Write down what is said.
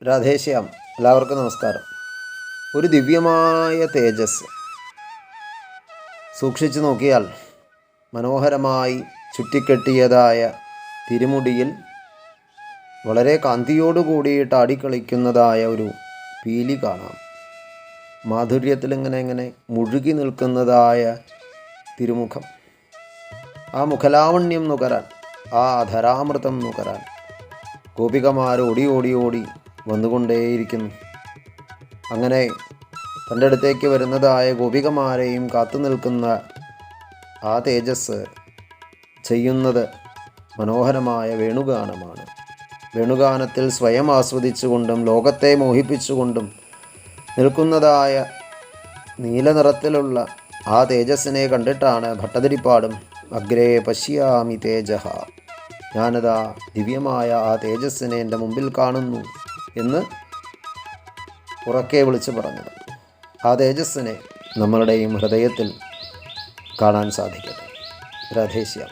രാധേശ്യാം. എല്ലാവർക്കും നമസ്കാരം. ഒരു ദിവ്യമായ തേജസ് സൂക്ഷിച്ചു നോക്കിയാൽ മനോഹരമായി ചുറ്റിക്കെട്ടിയതായ തിരുമുടിയിൽ വളരെ കാന്തിയോടു കൂടിയിട്ട് ആടിക്കളിക്കുന്നതായ ഒരു പീലി കാണാം. മാധുര്യത്തിലിങ്ങനെ മുഴുകി നിൽക്കുന്നതായ തിരുമുഖം, ആ മുഖലാവണ്യം നുകരാൻ, ആ ധരാമൃതം നുകരാൻ ഗോപികമാർ ഓടി ഓടി ഓടി വന്നുകൊണ്ടേയിരിക്കുന്നു. അങ്ങനെ തൻ്റെ അടുത്തേക്ക് വരുന്നതായ ഗോപികമാരെയും കാത്തു നിൽക്കുന്ന ആ തേജസ് ചെയ്യുന്നത് മനോഹരമായ വേണുഗാനമാണ്. വേണുഗാനത്തിൽ സ്വയം ആസ്വദിച്ചുകൊണ്ടും ലോകത്തെ മോഹിപ്പിച്ചുകൊണ്ടും നിൽക്കുന്നതായ നീലനിറത്തിലുള്ള ആ തേജസ്സിനെ കണ്ടിട്ടാണ് ഭട്ടതിരിപ്പാടും അഗ്രേ പശ്യാമി തേജഃ, ഞാനതാ ദിവ്യമായ ആ തേജസ്സിനെ എൻ്റെ മുമ്പിൽ കാണുന്നു എന്ന് ഉറക്കെ വിളിച്ചു പറഞ്ഞത്. ആ തേജസ്സിനെ നമ്മളുടെയും ഹൃദയത്തിൽ കാണാൻ സാധിക്കട്ടെ. രാധേശ്യാം.